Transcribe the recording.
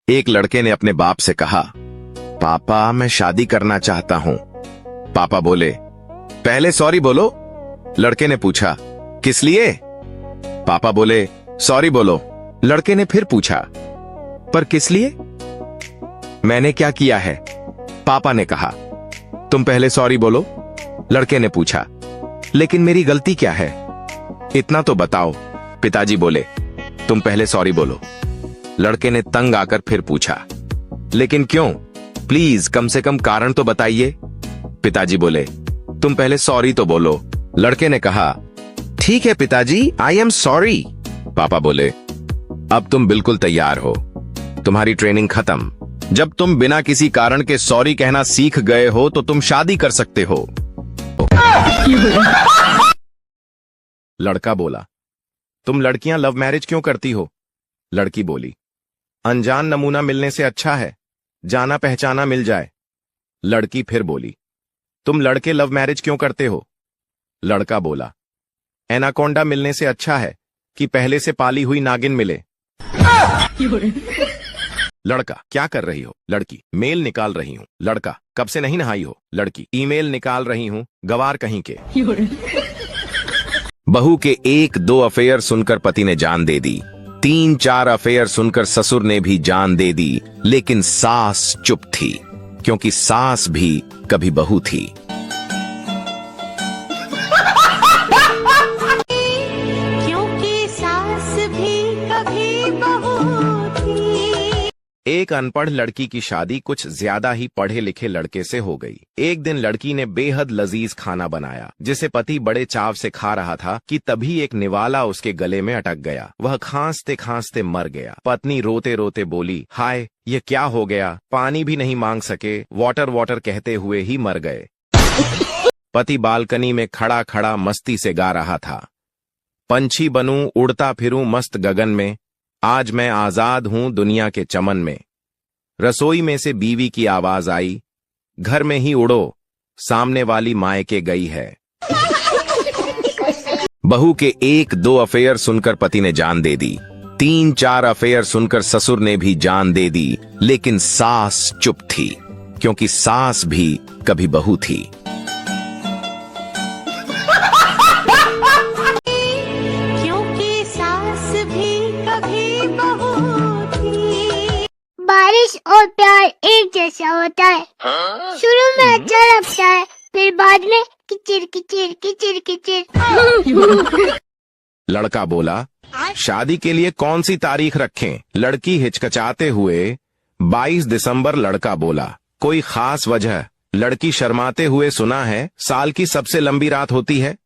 एक लड़के ने अपने बाप से कहा, पापा मैं शादी करना चाहता हूं। पापा बोले, पहले सॉरी बोलो। लड़के ने पूछा, किस लिए? पापा बोले, सॉरी बोलो। लड़के ने फिर पूछा, पर किस लिए? मैंने क्या किया है? पापा ने कहा, तुम पहले सॉरी बोलो। लड़के ने पूछा, लेकिन मेरी गलती क्या है? इतना तो बताओ। पिताजी बोले, तुम पहले सॉरी बोलो। लड़के ने तंग आकर फिर पूछा, लेकिन क्यों? प्लीज कम से कम कारण तो बताइए। पिताजी बोले, तुम पहले सॉरी तो बोलो। लड़के ने कहा, ठीक है पिताजी, आई एम सॉरी। पापा बोले, अब तुम बिल्कुल तैयार हो, तुम्हारी ट्रेनिंग खत्म। जब तुम बिना किसी कारण के सॉरी कहना सीख गए हो तो तुम शादी कर सकते हो। लड़का बोला, तुम लड़कियां लव मैरिज क्यों करती हो? लड़की बोली, अनजान नमूना मिलने से अच्छा है, जाना पहचाना मिल जाए। लड़की फिर बोली, तुम लड़के लव मैरिज क्यों करते हो? लड़का बोला, एनाकोंडा मिलने से अच्छा है कि पहले से पाली हुई नागिन मिले। लड़का, क्या कर रही हो? लड़की, मेल निकाल रही हूं। लड़का, कब से नहीं नहाई हो? लड़की, ईमेल निकाल रही हूं, गवार कहीं के। बहू के 1-2 अफेयर सुनकर पति ने जान दे दी। 3-4 अफेयर सुनकर ससुर ने भी जान दे दी, लेकिन सास चुप थी, क्योंकि सास भी कभी बहू थी। क्योंकि सास भी कभी बहू थी। एक अनपढ़ लड़की की शादी कुछ ज्यादा ही पढ़े लिखे लड़के से हो गई। एक दिन लड़की ने बेहद लजीज खाना बनाया, जिसे पति बड़े चाव से खा रहा था कि तभी एक निवाला उसके गले में अटक गया। वह खांसते खांसते मर गया। पत्नी रोते रोते बोली, हाय ये क्या हो गया? पानी भी नहीं मांग सके, वाटर वाटर कहते हुए ही मर गए। पति बालकनी में खड़ा खड़ा मस्ती से गा रहा था, पंछी बनूं उड़ता फिरूं मस्त गगन में, आज मैं आजाद हूं दुनिया के चमन में। रसोई में से बीवी की आवाज आई, घर में ही उड़ो, सामने वाली मायके गई है। बहू के 1-2 अफेयर सुनकर पति ने जान दे दी। 3-4 अफेयर सुनकर ससुर ने भी जान दे दी, लेकिन सास चुप थी, क्योंकि सास भी कभी बहू थी। क्योंकि सास भी कभी बहू थी। बारिश और प्यार एक जैसा होता है। शुरू में अच्छा लगता है, फिर बाद में किचिर किचिर किचिर किचिर। लड़का बोला, शादी के लिए कौन सी तारीख रखें? लड़की हिचकचाते हुए, 22 दिसंबर। लड़का बोला, कोई खास वजह? लड़की शर्माते हुए, सुना है साल की सबसे लंबी रात होती है।